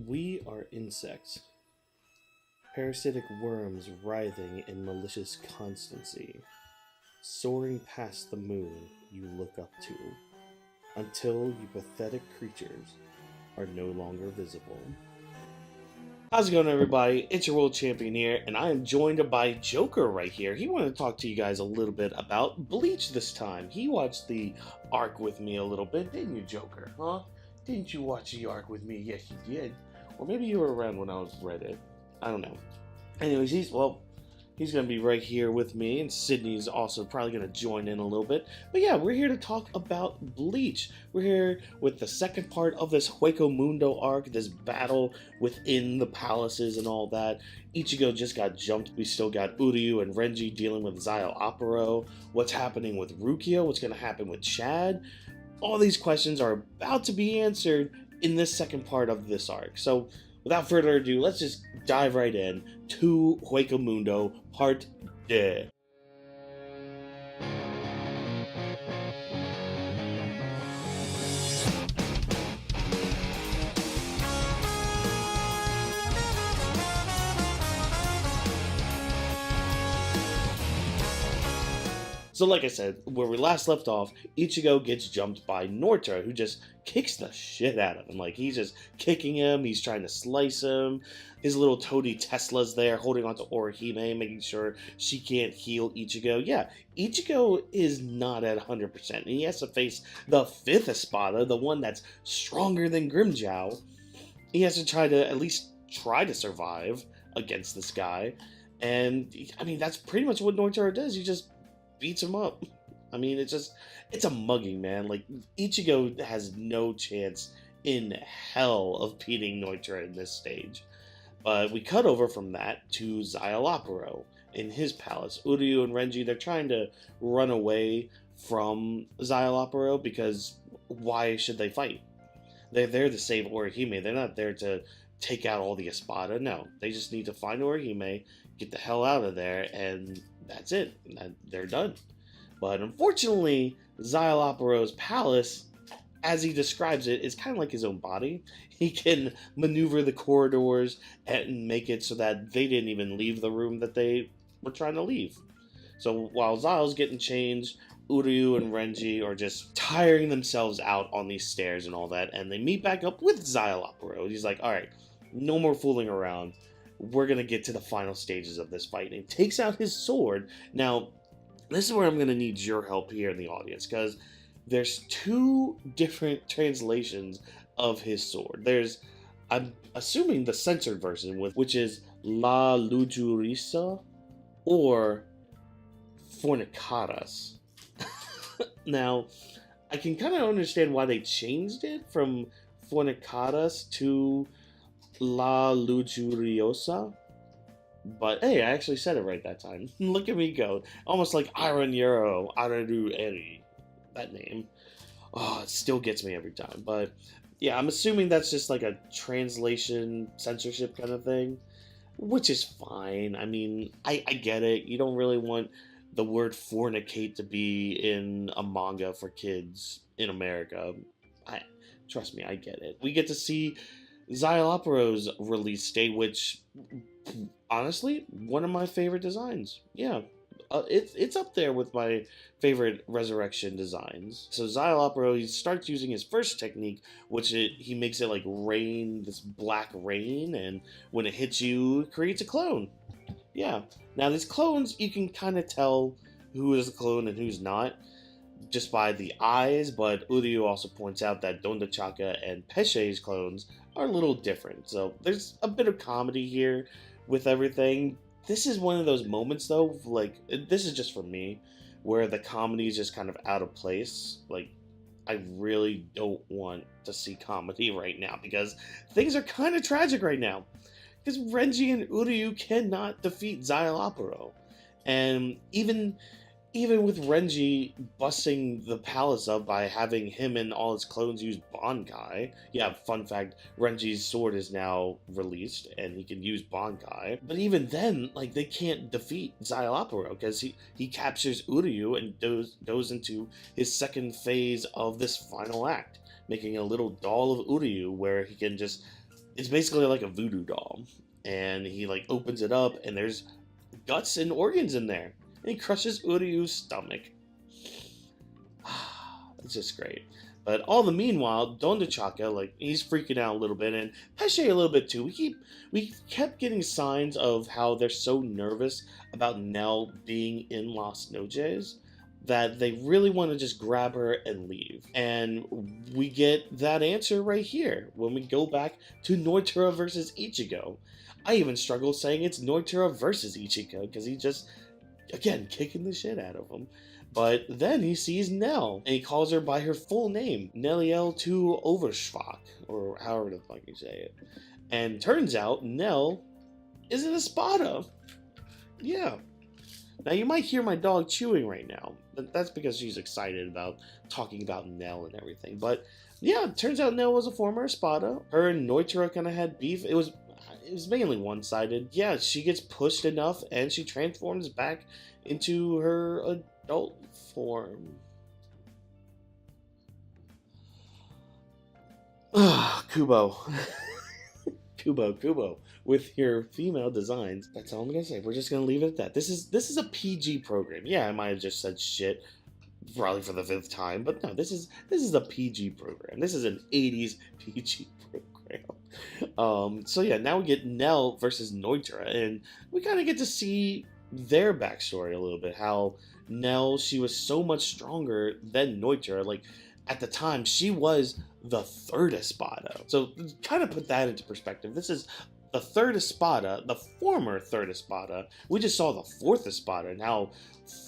We are insects, parasitic worms writhing in malicious constancy, soaring past the moon you look up to, until you pathetic creatures are no longer visible. How's it going, everybody? It's your world champion here, and I am joined by Joker right here. He wanted to talk to you guys a little bit about Bleach this time. He watched the arc with me a little bit, didn't you, Joker? Huh? Didn't you watch the arc with me? Yes, you did. Or maybe you were around when I read it. I don't know. Anyways, he's going to be right here with me, and Sydney's also probably going to join in a little bit. But yeah, we're here to talk about Bleach. We're here with the second part of this Hueco Mundo arc, this battle within the palaces and all that. Ichigo just got jumped. We still got Uryu and Renji dealing with Szayelaporro. What's happening with Rukia? What's going to happen with Chad? All these questions are about to be answered in this second part of this arc. So without further ado, let's just dive right in to Hueco Mundo Part 2. So like I said, where we last left off, Ichigo gets jumped by Nnoitra, who just kicks the shit out of him. Like, he's just kicking him, he's trying to slice him. His little toady Tesla's there, holding onto Orihime, making sure she can't heal Ichigo. Yeah, Ichigo is not at 100%, and he has to face the 5th Espada, the one that's stronger than Grimmjow. He has to at least try to survive against this guy. And, I mean, that's pretty much what Nnoitra does. He just beats him up. I mean, it's a mugging, man. Like, Ichigo has no chance in hell of beating Nnoitra in this stage. But we cut over from that to Szayelaporro in his palace. Uryu and Renji, they're trying to run away from Szayelaporro because why should they fight? They're there to save Orihime. They're not there to take out all the Espada. No, they just need to find Orihime, get the hell out of there, and that's it. They're done. But unfortunately, Szayelaporro's palace, as he describes it, is kind of like his own body. He can maneuver the corridors and make it so that they didn't even leave the room that they were trying to leave. So while Zaya's getting changed, Uryu and Renji are just tiring themselves out on these stairs and all that, and they meet back up with Szayelaporro. He's like, alright, no more fooling around. We're going to get to the final stages of this fight. And he takes out his sword. Now, this is where I'm going to need your help here in the audience, because there's two different translations of his sword. There's, I'm assuming, the censored version, which is La Lujurisa or Fornicatas. Now, I can kind of understand why they changed it from Fornicatas to La Lujuriosa, but hey, I actually said it right that time. Look at me go. Almost like Aranero, Araru Eri. That name. Oh, it still gets me every time. But yeah, I'm assuming that's just like a translation censorship kind of thing, which is fine. I mean, I get it. You don't really want the word fornicate to be in a manga for kids in America. Trust me, I get it. We get to see Szayelaporro's release date, which, honestly, one of my favorite designs. Yeah, it's up there with my favorite resurrection designs. So Szayelaporro, he starts using his first technique, which he makes it like rain, this black rain, and when it hits you, it creates a clone. Yeah. Now, these clones, you can kind of tell who is a clone and who's not just by the eyes, but Uryu also points out that Dondachaka and Peshe's clones are a little different. So there's a bit of comedy here with everything. This is one of those moments, though, like, this is just for me, where the comedy is just kind of out of place. Like, I really don't want to see comedy right now, because things are kind of tragic right now. Because Renji and Uryu cannot defeat Szayelaporro. And even with Renji busting the palace up by having him and all his clones use Bankai. Yeah, fun fact, Renji's sword is now released, and he can use Bankai. But even then, like, they can't defeat Szayelaporro, because he captures Uryu and goes into his second phase of this final act, making a little doll of Uryu where he can just it's basically like a voodoo doll. And he like opens it up, and there's guts and organs in there. And he crushes Uryu's stomach. It's just great. But all the meanwhile, Dondachaka, like, he's freaking out a little bit, and Pesce a little bit too. We kept getting signs of how they're so nervous about Nell being in Las Noches that they really want to just grab her and leave. And we get that answer right here when we go back to Nnoitra versus Ichigo. I even struggle saying it's Nnoitra versus Ichigo because he just, again, kicking the shit out of him. But then he sees Nell, and he calls her by her full name, Nelliel to Overschwach, or however the fuck you say it. And turns out Nell is an Espada. Yeah. Now you might hear my dog chewing right now, but that's because she's excited about talking about Nell and everything. But yeah, it turns out Nell was a former Espada. Her and Nnoitra kind of had beef. It was mainly one-sided. Yeah, she gets pushed enough, and she transforms back into her adult form. Kubo. Kubo. With your female designs. That's all I'm gonna say. We're just gonna leave it at that. This is a PG program. Yeah, I might have just said shit probably for the 5th time, but no, this is a PG program. This is an 80s PG program. So yeah, now we get Nell versus Nnoitra, and we kind of get to see their backstory a little bit. How Nell, she was so much stronger than Nnoitra. Like, at the time, she was the 3rd Espada. So kind of put that into perspective. This is the 3rd Espada, the former 3rd Espada. We just saw the 4th Espada and how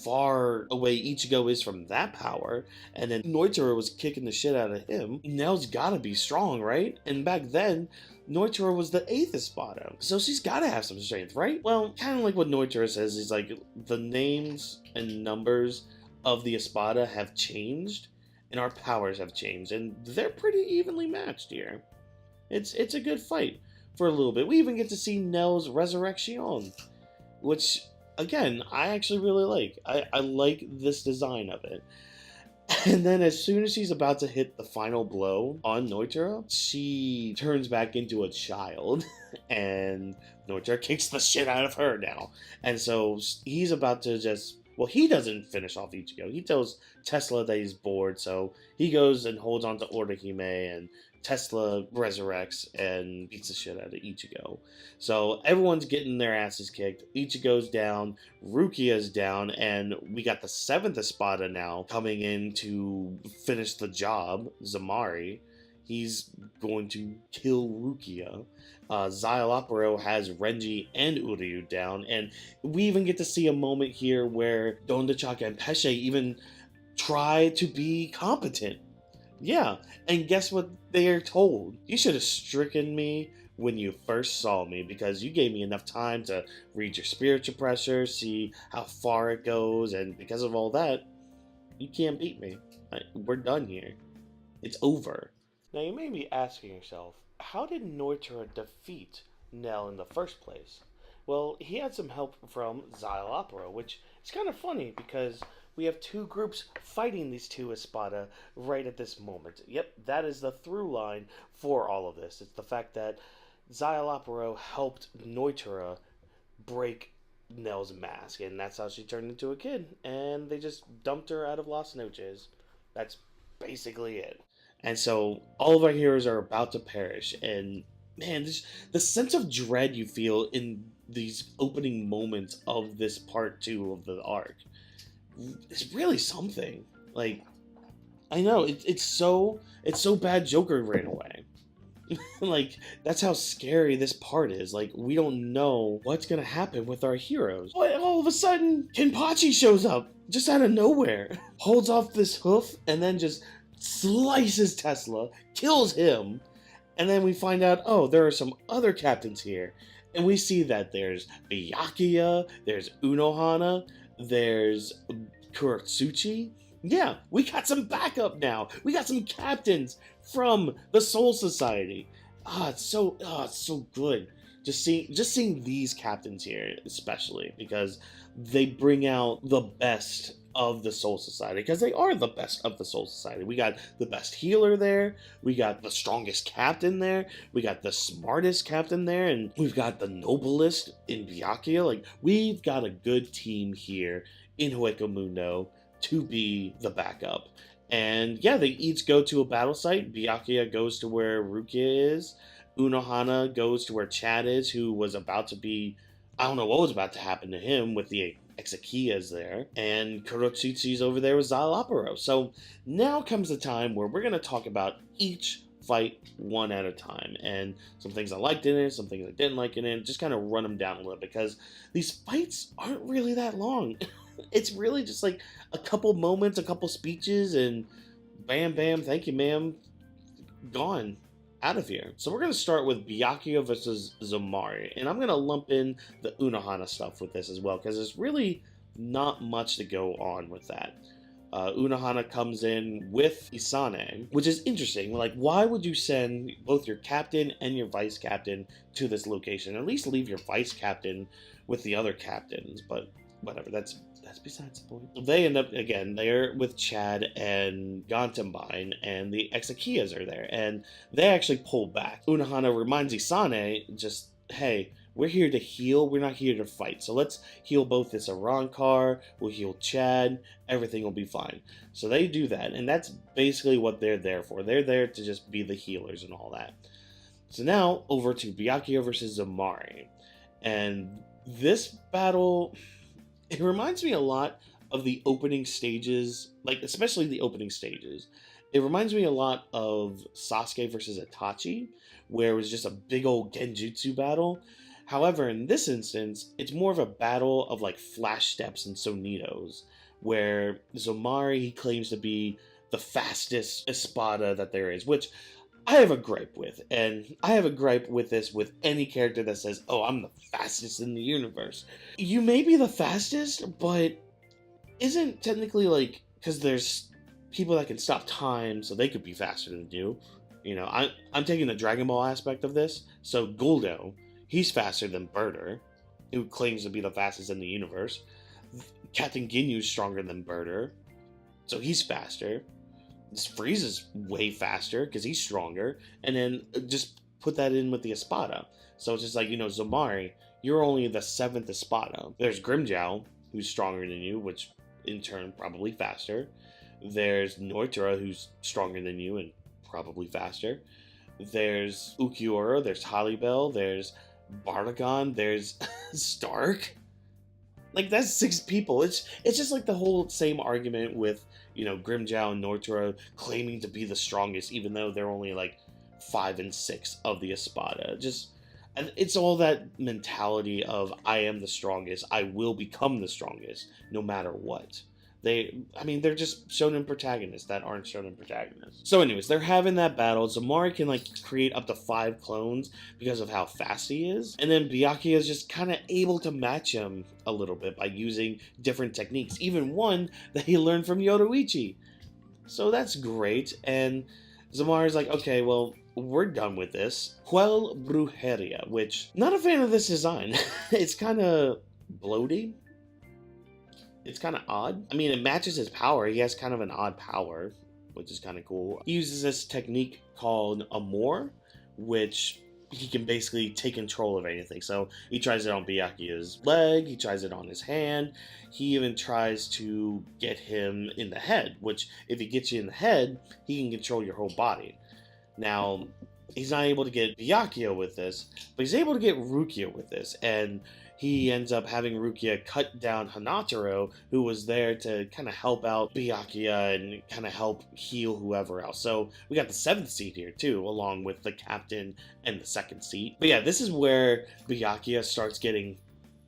far away Ichigo is from that power. And then Nnoitra was kicking the shit out of him. Nell's gotta be strong, right? And back then, Nnoitra was the 8th Espada, so she's gotta have some strength, right? Well, kind of like what Nnoitra says, is like, the names and numbers of the Espada have changed, and our powers have changed, and they're pretty evenly matched here. It's a good fight for a little bit. We even get to see Nell's resurrection, which, again, I actually really like. I like this design of it. And then as soon as she's about to hit the final blow on Nnoitra, she turns back into a child, and Nnoitra kicks the shit out of her now. And so he's about to just... Well, he doesn't finish off Ichigo. He tells Tesla that he's bored, so he goes and holds on to Orihime, and Tesla resurrects and beats the shit out of Ichigo. So everyone's getting their asses kicked. Ichigo's down, Rukia's down, and we got the 7th Espada now coming in to finish the job, Zommari. He's going to kill Rukia. Szayelaporro has Renji and Uryu down, and we even get to see a moment here where Dondachaka and Pesce even try to be competent. Yeah, and guess what they are told? You should have stricken me when you first saw me, because you gave me enough time to read your spiritual pressure, see how far it goes, and because of all that, you can't beat me. We're done here. It's over. Now you may be asking yourself, how did Nnoitra defeat Nell in the first place? Well, he had some help from Szayelaporro, which is kind of funny because we have 2 groups fighting these 2 Espada right at this moment. Yep, that is the through line for all of this. It's the fact that Szayelaporro helped Nnoitra break Nell's mask, and that's how she turned into a kid, and they just dumped her out of Las Noches. That's basically it. And so all of our heroes are about to perish, and man, the sense of dread you feel in these opening moments of this part 2 of the arc is really something. Like, I know it's so bad Joker ran away. Like, that's how scary this part is. Like, we don't know what's gonna happen with our heroes. But all of a sudden, Kenpachi shows up just out of nowhere, holds off this hoof, and then just slices Tesla, kills him, and then we find out, oh, there are some other captains here, and we see that there's Byakuya, there's Unohana, there's Kuratsuchi. Yeah, we got some backup now. We got some captains from the Soul Society. It's so good. Just seeing these captains here, especially because they bring out the best of the Soul Society, because they are the best of the Soul Society. We got the best healer there, we got the strongest captain there, we got the smartest captain there, and we've got the noblest in Byakuya. Like, we've got a good team here in Hueco Mundo to be the backup. And yeah, they each go to a battle site. Byakuya goes to where Rukia is. Unohana goes to where Chad is, who was about to be... I don't know what was about to happen to him with the Exakiyas there. And Kurotsutsu's over there with Szayelaporro. So now comes the time where we're going to talk about each fight one at a time. And some things I liked in it, some things I didn't like in it. Just kind of run them down a little, because these fights aren't really that long. It's really just like a couple moments, a couple speeches, and bam, bam, thank you, ma'am, gone. Out of here. So we're going to start with Byakuya versus Zommari, and I'm going to lump in the Unohana stuff with this as well, because there's really not much to go on with that. Unohana comes in with Isane, which is interesting. Like, why would you send both your captain and your vice captain to this location? At least leave your vice captain with the other captains, but whatever, that's besides the point. They end up, again, they're with Chad and Gantenbein, and the Exakiyas are there, and they actually pull back. Unohana reminds Isane, just, hey, we're here to heal, we're not here to fight. So let's heal both this Arrancar, we'll heal Chad, everything will be fine. So they do that, and that's basically what they're there for. They're there to just be the healers and all that. So now, over to Byakuya versus Zommari. And this battle... it reminds me a lot of the opening stages, like, especially the opening stages. It reminds me a lot of Sasuke versus Itachi, where it was just a big old genjutsu battle. However, in this instance, it's more of a battle of, like, flash steps and sonitos, where Zommari, he claims to be the fastest Espada that there is, which I have a gripe with, and I have a gripe with this with any character that says, oh, I'm the fastest in the universe. You may be the fastest, but isn't technically, like, because there's people that can stop time, so they could be faster than you. You know, I'm taking the Dragon Ball aspect of this, so Guldo, he's faster than Birder, who claims to be the fastest in the universe. Captain Ginyu's stronger than Birder, so he's faster. This Frieza's way faster because he's stronger, and then just put that in with the Espada. So it's just like, you know, Zommari, you're only the 7th Espada. There's Grimmjow, who's stronger than you, which in turn probably faster. There's Nnoitra, who's stronger than you and probably faster. There's Ukiura, there's Halibel, there's Bardagon, there's Stark. Like, that's 6 people. It's just like the whole same argument with, you know, Grimmjow and Nnoitra claiming to be the strongest, even though they're only like 5 and 6 of the Espada. Just, and it's all that mentality of, I am the strongest, I will become the strongest, no matter what. They're just shonen protagonists that aren't shonen protagonists. So anyways, they're having that battle. Zommari can, like, create up to 5 clones because of how fast he is. And then Byakuya is just kind of able to match him a little bit by using different techniques. Even one that he learned from Yoruichi. So that's great. And Zommari's like, okay, well, we're done with this. Quel Brujeria, which, not a fan of this design. It's kind of bloaty. It's kind of odd. I mean, it matches his power. He has kind of an odd power, which is kind of cool. He uses this technique called Amor, which he can basically take control of anything. So he tries it on Byakuya's leg, he tries it on his hand, he even tries to get him in the head, which if he gets you in the head, he can control your whole body. Now, he's not able to get Byakuya with this, but he's able to get Rukia with this, and he ends up having Rukia cut down Hanataro, who was there to kind of help out Byakuya and kind of help heal whoever else. So we got the 7th seat here too, along with the captain and the 2nd seat. But yeah, this is where Byakuya starts getting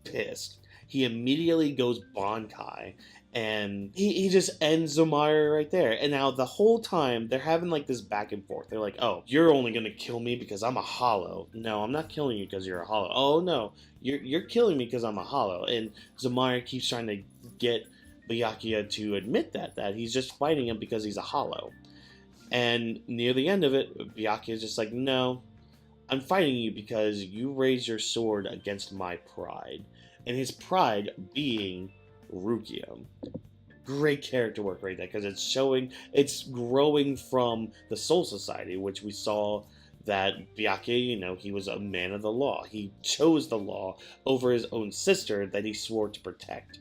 pissed. He immediately goes Bankai, and he just ends Zommari right there. And now the whole time they're having like this back and forth. They're like, oh, you're only gonna kill me because I'm a hollow. No, I'm not killing you because you're a hollow. Oh no, you're killing me because I'm a hollow. And Zommari keeps trying to get Byakuya to admit that he's just fighting him because he's a hollow. And near the end of it, Byakuya is just like, no, I'm fighting you because you raised your sword against my pride. And his pride being Rukia. great character work right there, because it's growing from the Soul Society, which we saw that Byakuya, he was a man of the law. He chose the law over his own sister that he swore to protect.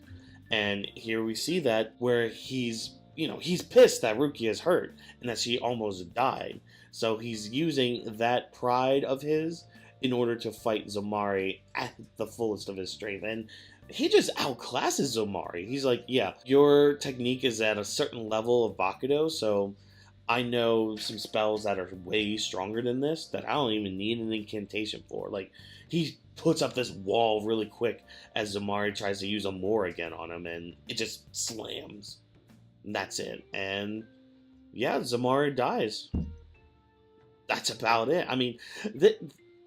And here we see that where he's pissed that Rukia is hurt and that she almost died. So he's using that pride of his in order to fight Zommari at the fullest of his strength. And he just outclasses Zommari. He's like, yeah, your technique is at a certain level of Bakudo, so I know some spells that are way stronger than this that I don't even need an incantation for. Like, he puts up this wall really quick as Zommari tries to use a more again on him, and it just slams. And that's it. And yeah, Zommari dies. That's about it. I mean,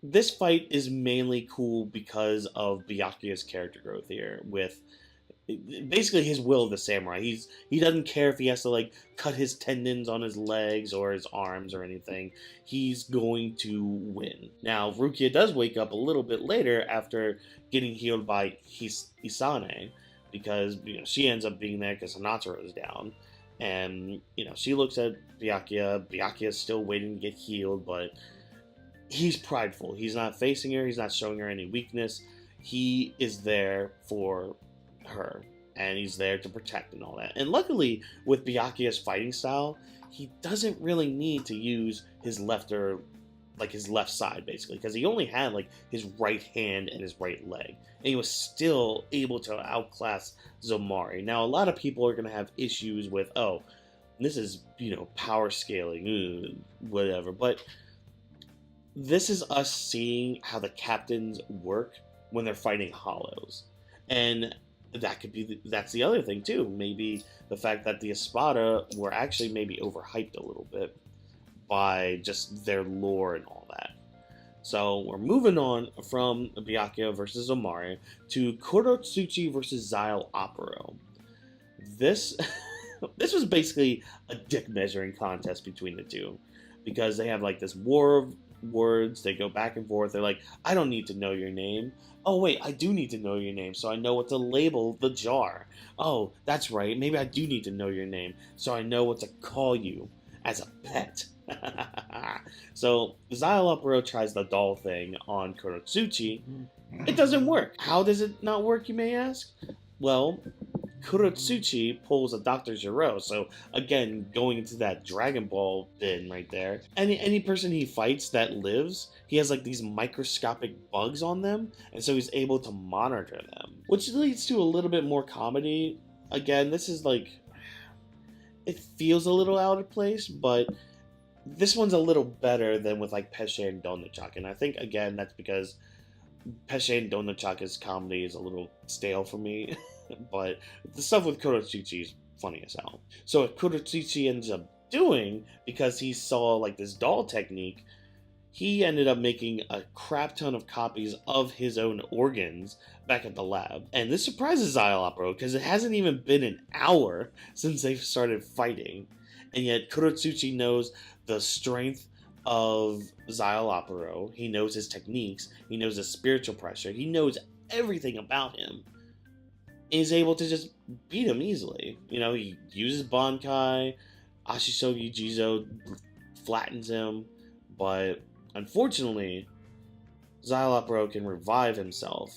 this fight is mainly cool because of Byakuya's character growth here, with basically his will of the samurai. He doesn't care if he has to like cut his tendons on his legs or his arms or anything. He's going to win. Now Rukia does wake up a little bit later after getting healed by Isane, because she ends up being there because Nnoitra is down, and she looks at Byakuya. Byakuya's still waiting to get healed, but he's prideful. He's not facing her. He's not showing her any weakness. He is there for her, and he's there to protect and all that. And luckily, with Byakuya's fighting style, he doesn't really need to use his left side, basically, because he only had like his right hand and his right leg, and he was still able to outclass Zommari. Now, a lot of people are going to have issues with, oh, this is power scaling, whatever, but this is us seeing how the captains work when they're fighting hollows. And that's the other thing too. Maybe the fact that the Espada were actually maybe overhyped a little bit by just their lore and all that. So we're moving on from Byakuya versus Zommari to Kurotsuchi versus Szayelaporro. This was basically a dick measuring contest between the two, because they have like this war of words. They go back and forth. They're like, I don't need to know your name. Oh wait, I do need to know your name, so I know what to label the jar. Oh, that's right, maybe I do need to know your name, so I know what to call you as a pet. So Szayelaporro tries the doll thing on Kurotsuchi. It doesn't work. How does it not work, you may ask? Well, Kurotsuchi pulls a Dr. Gero, so again, going into that Dragon Ball bin right there. Any person he fights that lives, he has like these microscopic bugs on them, and so he's able to monitor them, which leads to a little bit more comedy. Again, this is like, it feels a little out of place, but this one's a little better than with like Pesce and Donachak, and I think again that's because Pesce and Donachak's comedy is a little stale for me. But the stuff with Kurotsuchi is funny as hell. So what Kurotsuchi ends up doing, because he saw like this doll technique, he ended up making a crap ton of copies of his own organs back at the lab. And this surprises Szayelaporro, because it hasn't even been an hour since they've started fighting. And yet Kurotsuchi knows the strength of Szayelaporro. He knows his techniques. He knows his spiritual pressure. He knows everything about him. Is able to just beat him easily. He uses Bankai, Ashisogi Jizo flattens him, but unfortunately, Szayelaporro can revive himself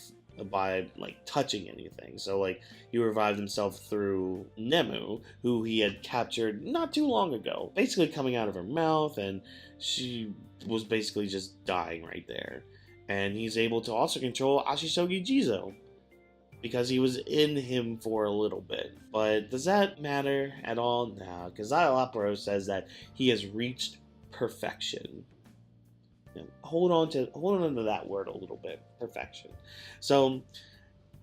by like touching anything. So like he revived himself through Nemu, who he had captured not too long ago, basically coming out of her mouth, and she was basically just dying right there. And he's able to also control Ashisogi Jizo, because he was in him for a little bit. But does that matter at all? No, because Szayelaporro says that he has reached perfection. Hold on to that word a little bit, perfection. So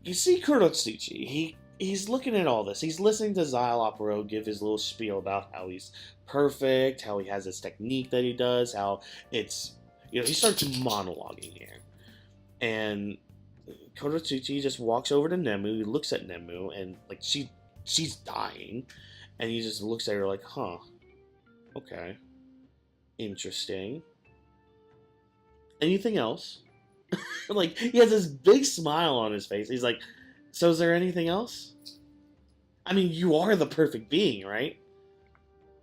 you see Kurotsuchi, he's looking at all this. He's listening to Szayelaporro give his little spiel about how he's perfect, how he has this technique that he does, how it's, he starts monologuing here. And Kurotsuchi just walks over to Nemu. He looks at Nemu, and like she's dying, and he just looks at her like, huh, okay, interesting. Anything else? Like, he has this big smile on his face. He's like, so is there anything else? I mean, you are the perfect being, right?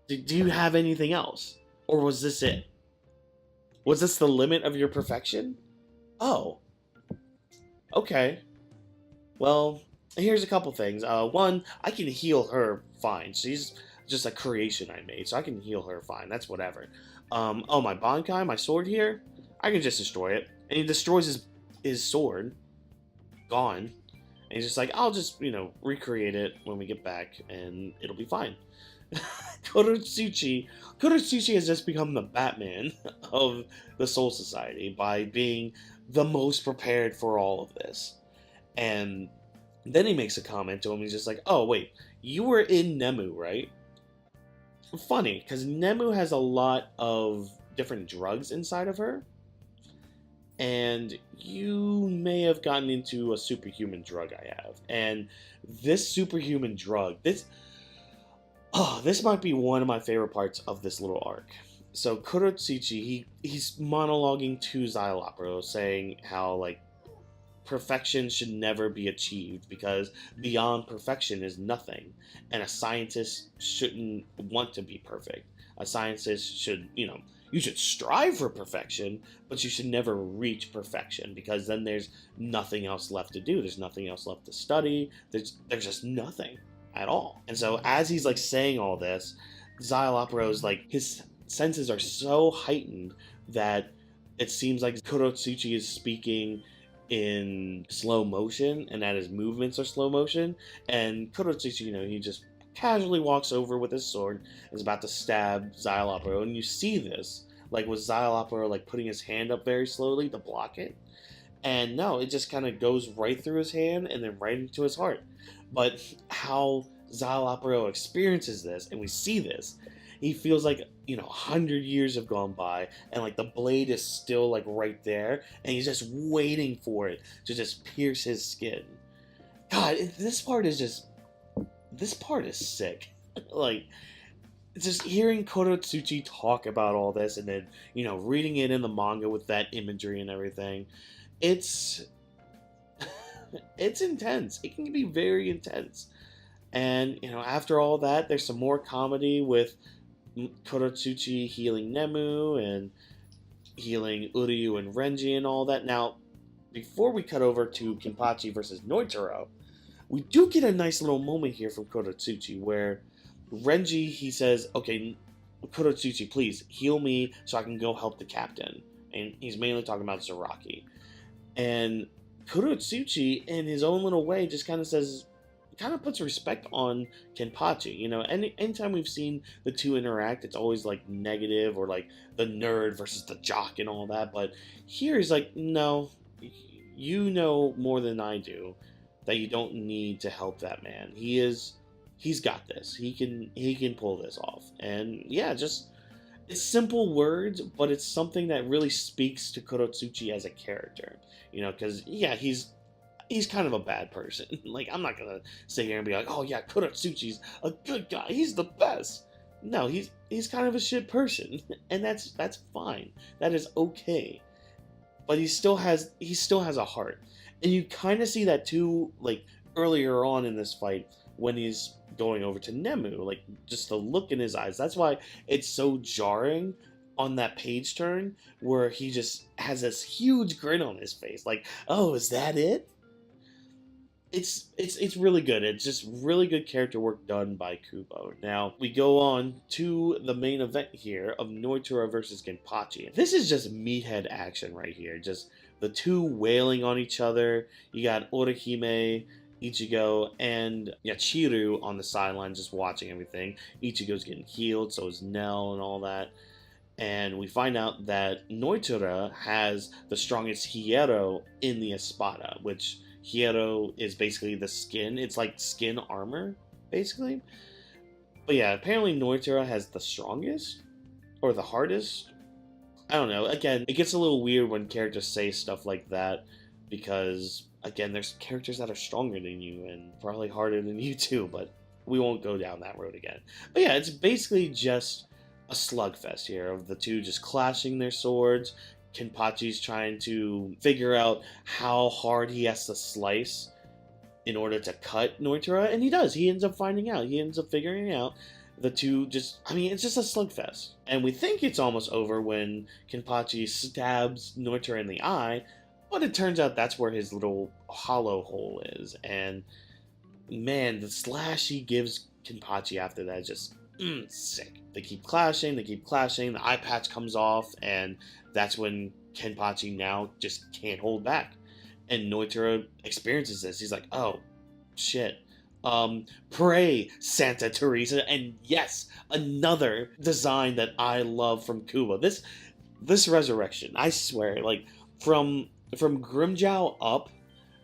Do you have anything else? Or was this it? Was this the limit of your perfection? Oh, okay. Well, here's a couple things. One, I can heal her fine. She's just a creation I made, so I can heal her fine. That's whatever. Oh, my Bankai, my sword here, I can just destroy it. And he destroys his sword. Gone. And he's just like, I'll just, recreate it when we get back, and it'll be fine. Kurotsuchi has just become the Batman of the Soul Society by being the most prepared for all of this. And then he makes a comment to him. He's just like, oh, wait, you were in Nemu, right? Funny, because Nemu has a lot of different drugs inside of her. And you may have gotten into a superhuman drug I have. And this superhuman drug, this might be one of my favorite parts of this little arc. So Kurotsuchi, he's monologuing to Szayelaporro, saying how, like, perfection should never be achieved because beyond perfection is nothing. And a scientist shouldn't want to be perfect. A scientist should, you should strive for perfection, but you should never reach perfection because then there's nothing else left to do. There's nothing else left to study. There's just nothing at all. And so as he's like saying all this, Szayelaporro's like, his senses are so heightened that it seems like Kurotsuchi is speaking in slow motion and that his movements are slow motion. And Kurotsuchi, he just casually walks over with his sword and is about to stab Szayelaporro, and you see this, like with Szayelaporro like putting his hand up very slowly to block it. And no, it just kind of goes right through his hand and then right into his heart. But how Szayelaporro experiences this, and we see this, he feels like 100 years have gone by, and like the blade is still like right there, and he's just waiting for it to just pierce his skin. God, this part is sick. Like, just hearing Kurotsuchi talk about all this, and then reading it in the manga with that imagery and everything, it's intense. It can be very intense. And after all that, there's some more comedy with Kurotsuchi healing Nemu and healing Uryu and Renji and all that. Now, before we cut over to Kenpachi versus Nnoitra, we do get a nice little moment here from Kurotsuchi where Renji, he says, okay, Kurotsuchi, please heal me so I can go help the captain. And he's mainly talking about Zaraki. And Kurotsuchi, in his own little way, just kind of puts respect on Kenpachi. Anytime we've seen the two interact, it's always like negative or like the nerd versus the jock and all that. But here he's like, no, you know more than I do that you don't need to help that man. He's got this. He can pull this off. And yeah, just it's simple words, but it's something that really speaks to Kurotsuchi as a character. Because yeah, he's kind of a bad person. Like, I'm not gonna sit here and be like, oh yeah, Kurotsuchi's a good guy. He's the best. No, he's kind of a shit person, and that's fine. That is okay. But he still has a heart, and you kind of see that too, like earlier on in this fight when he's going over to Nemu, like just the look in his eyes. That's why it's so jarring on that page turn where he just has this huge grin on his face, like, oh, is that it? It's really good. It's just really good character work done by Kubo. Now, we go on to the main event here of Nnoitra versus Kenpachi. This is just meathead action right here. Just the two wailing on each other. You got Orihime, Ichigo, and Yachiru on the sideline just watching everything. Ichigo's getting healed, so is Nell and all that. And we find out that Nnoitra has the strongest Hierro in the Espada, which Hierro is basically the skin. It's like skin armor, basically. But yeah, apparently Nnoitra has the strongest, or the hardest. I don't know. Again, it gets a little weird when characters say stuff like that, because, again, there's characters that are stronger than you, and probably harder than you too, but we won't go down that road again. But yeah, it's basically just a slugfest here of the two just clashing their swords. Kenpachi's trying to figure out how hard he has to slice in order to cut Nnoitra, and he does. He ends up finding out. He ends up figuring out the two just, I mean, it's just a slugfest. And we think it's almost over when Kenpachi stabs Nnoitra in the eye, but it turns out that's where his little hollow hole is. And man, the slash he gives Kenpachi after that is just sick. They keep clashing, the eye patch comes off, and that's when Kenpachi now just can't hold back. And Nnoitra experiences this. He's like, oh, shit. Pray, Santa Teresa. And yes, another design that I love from Kubo. This resurrection, I swear, like, from Grimjow up,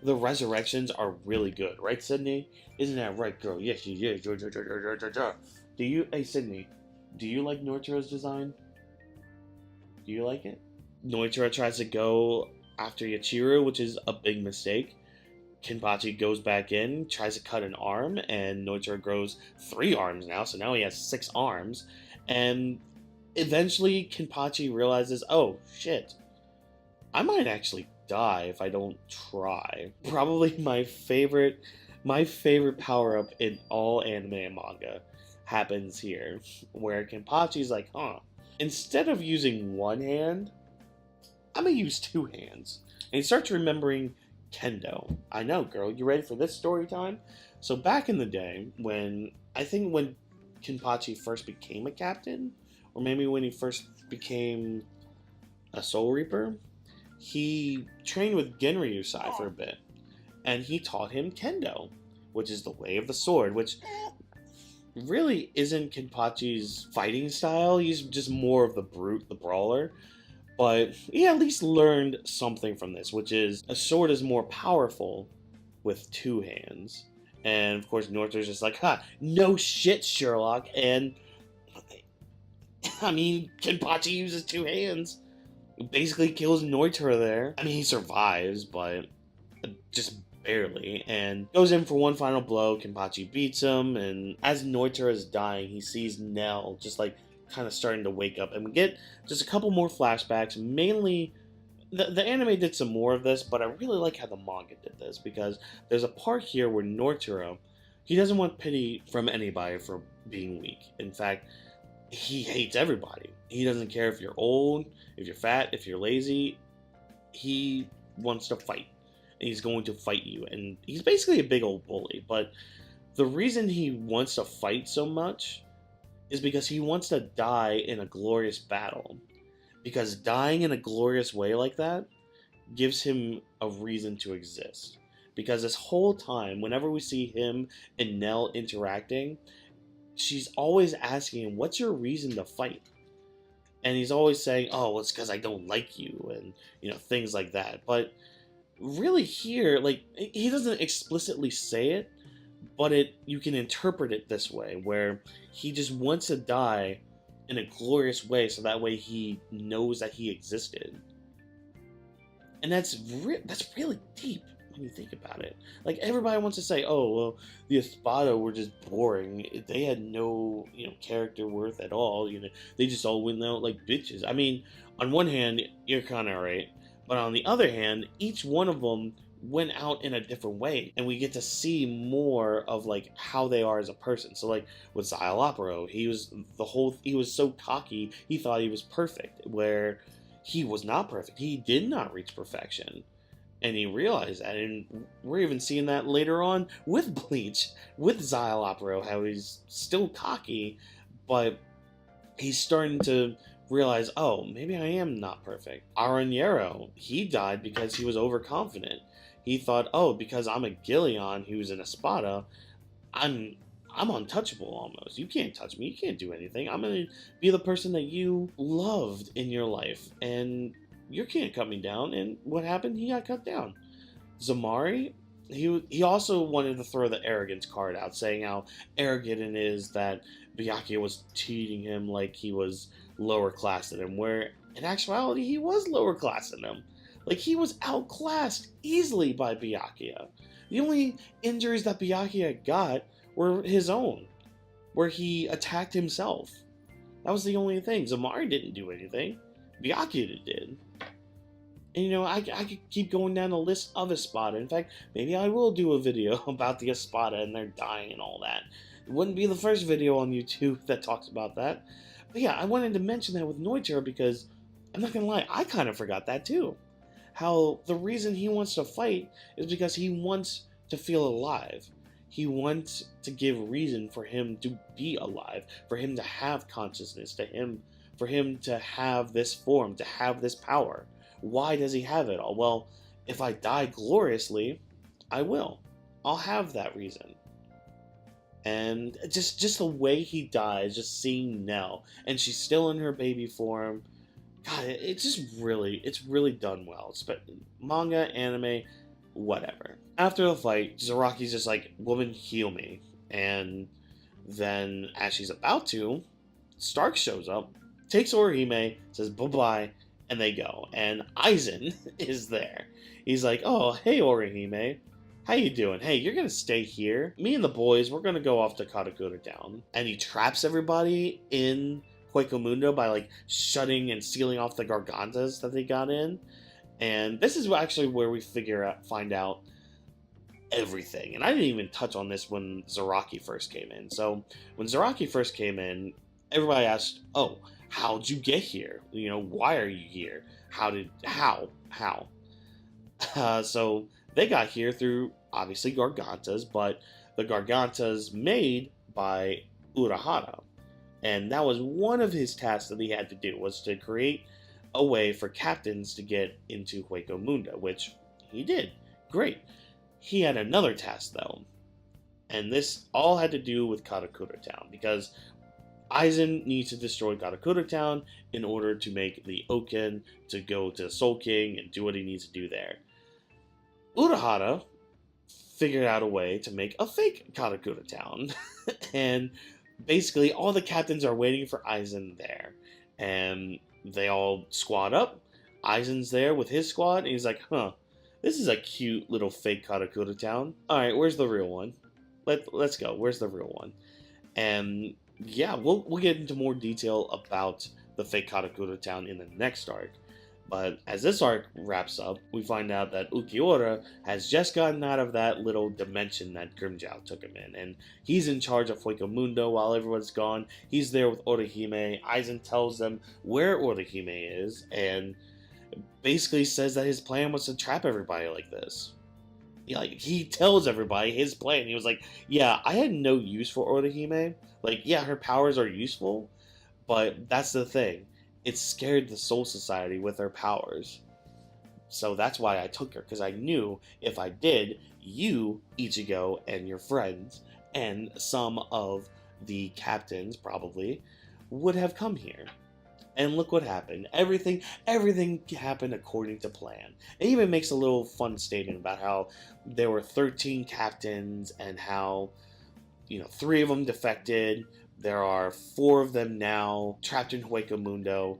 the resurrections are really good. Right, Sydney? Isn't that right, girl? Yes, she is. Do you, hey, Sydney, do you like Nnoitra's design? Do you like it? Nnoitra tries to go after Yachiru, which is a big mistake. Kenpachi goes back in, tries to cut an arm, and Nnoitra grows 3 arms now, so now he has 6 arms. And eventually Kenpachi realizes, oh shit, I might actually die if I don't try. Probably my favorite power-up in all anime and manga happens here, where Kenpachi's like, huh, instead of using one hand, I'm gonna use 2 hands. And he starts remembering Kendo. I know, girl, you ready for this story time? So back in the day, when Kenpachi first became a captain, or maybe when he first became a Soul Reaper, he trained with Genryusai for a bit, and he taught him Kendo, which is the way of the sword, which really isn't Kenpachi's fighting style. He's just more of the brute, the brawler. But he at least learned something from this, which is a sword is more powerful with 2 hands. And of course, Nnoitra's just like, ha, no shit, Sherlock. And I mean, Kenpachi uses 2 hands. Basically kills Nnoitra there. I mean, he survives, but just barely. And goes in for one final blow. Kenpachi beats him. And as Nnoitra is dying, he sees Nell just like kind of starting to wake up, and we get just a couple more flashbacks. Mainly the anime did some more of this, but I really like how the manga did this, because there's a part here where Nnoitra, he doesn't want pity from anybody for being weak. In fact, he hates everybody. He doesn't care if you're old, if you're fat, if you're lazy. He wants to fight, and he's going to fight you, and he's basically a big old bully. But the reason he wants to fight so much is because he wants to die in a glorious battle. Because dying in a glorious way like that gives him a reason to exist. Because this whole time, whenever we see him and Nell interacting, she's always asking him, what's your reason to fight? And he's always saying, oh, well, it's because I don't like you, and, you know, things like that. But really here, like, he doesn't explicitly say it, but you can interpret it this way, where he just wants to die in a glorious way, so that way he knows that he existed. And that's really deep when you think about it. Like, everybody wants to say, oh, well, the Espada were just boring. They had no, you know, character worth at all. You know, they just all went out like bitches. I mean, on one hand, you're kind of right, but on the other hand, each one of them went out in a different way, and we get to see more of like how they are as a person. So like with Szayelaporro, he was so cocky, he thought he was perfect, where he was not perfect. He did not reach perfection, and he realized that. And we're even seeing that later on with Bleach, with Szayelaporro, how he's still cocky, but he's starting to realize, oh, maybe I am not perfect. Aranjero, he died because he was overconfident. He thought, oh, because I'm a Gillion who's an Espada, I'm untouchable almost. You can't touch me. You can't do anything. I'm going to be the person that you loved in your life, and you can't cut me down. And what happened? He got cut down. Zommari, he also wanted to throw the arrogance card out, saying how arrogant it is that Byakuya was treating him like he was lower class than him, where in actuality he was lower class than him. Like, he was outclassed easily by Byakuya. The only injuries that Byakuya got were his own, where he attacked himself. That was the only thing. Zommari didn't do anything. Byakuya did. And I could keep going down the list of Espada. In fact, maybe I will do a video about the Espada and their dying and all that. It wouldn't be the first video on YouTube that talks about that. But yeah, I wanted to mention that with Nnoitra because, I'm not gonna lie, I kind of forgot that too. How the reason he wants to fight is because he wants to feel alive. He wants to give reason for him to be alive, for him to have consciousness, for him to have this form, to have this power. Why does he have it all? Well, if I die gloriously, I will. I'll have that reason. And just the way he dies, just seeing Nell, and she's still in her baby form. God, it's really done well. It's manga, anime, whatever. After the fight, Zaraki's just like, "Woman, heal me." And then, as she's about to, Stark shows up, takes Orihime, says bye-bye, and they go. And Aizen is there. He's like, "Oh, hey Orihime. How you doing? Hey, you're gonna stay here. Me and the boys, we're gonna go off to Katakura Town." And he traps everybody in Hueco Mundo by like shutting and sealing off the gargantas that they got in. And this is actually where we find out everything. And I didn't even touch on this when Zaraki first came in. So when Zaraki first came in, everybody asked, "Oh, how'd you get here? Why are you here? How?" So they got here through, obviously, gargantas, but the gargantas made by Urahara. And that was one of his tasks that he had to do, was to create a way for captains to get into Hueco Mundo, which he did. Great. He had another task, though. And this all had to do with Katakura Town, because Aizen needs to destroy Katakura Town in order to make the Oken to go to Soul King and do what he needs to do there. Urahara figured out a way to make a fake Katakura Town. And basically all the captains are waiting for Aizen there. And they all squad up. Aizen's there with his squad, and he's like, this is a cute little fake Katakura Town. Alright, where's the real one? Let's go. Where's the real one? And yeah, we'll get into more detail about the fake Katakura Town in the next arc. But as this arc wraps up, we find out that Ukiura has just gotten out of that little dimension that Grimmjow took him in, and he's in charge of Hueco Mundo while everyone's gone. He's there with Orihime. Aizen tells them where Orihime is, and basically says that his plan was to trap everybody like this. He tells everybody his plan. He was like, "Yeah, I had no use for Orihime. Yeah, her powers are useful, but that's the thing. It scared the Soul Society with her powers. So that's why I took her, because I knew if I did, you, Ichigo, and your friends, and some of the captains, probably, would have come here." And look what happened. Everything happened according to plan. It even makes a little fun statement about how there were 13 captains and how, 3 of them defected. There are 4 of them now trapped in Hueco Mundo.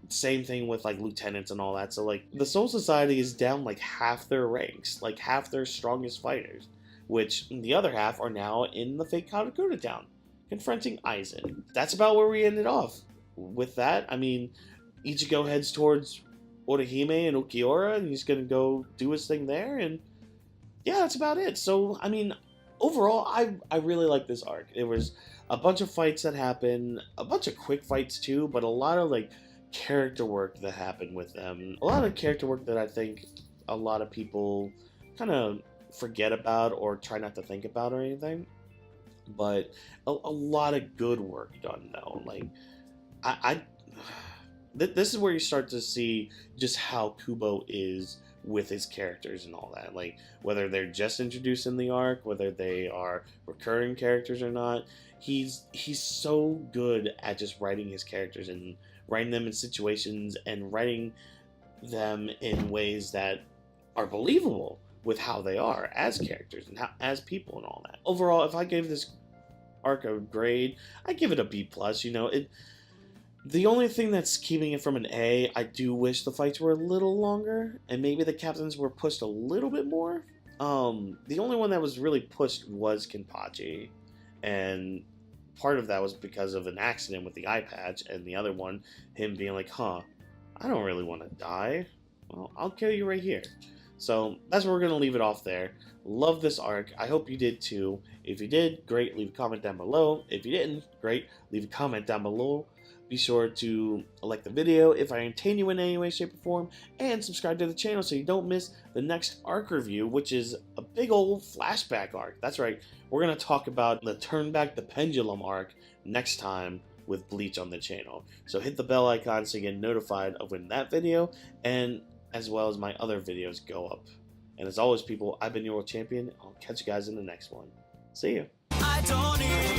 Same thing with lieutenants and all that. So the Soul Society is down half their ranks, half their strongest fighters, which the other half are now in the fake Katakura Town, confronting Aizen. That's about where we ended off. With that, Ichigo heads towards Orihime and Ukiura, and he's gonna go do his thing there, and yeah, that's about it. So, overall, I really like this arc. There was a bunch of fights that happened, a bunch of quick fights too, but a lot of character work that happened with them. A lot of character work that I think a lot of people kind of forget about or try not to think about or anything. But a lot of good work done though. This is where you start to see just how Kubo is with his characters and all that. Whether they're just introduced in the arc, whether they are recurring characters or not, he's so good at just writing his characters and writing them in situations and writing them in ways that are believable with how they are as characters and as people and all that. Overall, if I gave this arc a grade, I'd give it a B+. The only thing that's keeping it from an A, I do wish the fights were a little longer, and maybe the captains were pushed a little bit more. The only one that was really pushed was Kenpachi, and part of that was because of an accident with the eye patch, and the other one, him being like, I don't really want to die. well, I'll kill you right here. So that's where we're going to leave it off there. Love this arc. I hope you did too. If you did, great. Leave a comment down below. If you didn't, great. Leave a comment down below. Be sure to like the video if I entertain you in any way, shape, or form, and subscribe to the channel so you don't miss the next arc review, which is a big old flashback arc. That's right. We're going to talk about the Turn Back the Pendulum arc next time with Bleach on the channel. So hit the bell icon so you get notified of when that video and as well as my other videos go up. And as always, people, I've been your world champion. I'll catch you guys in the next one. See ya.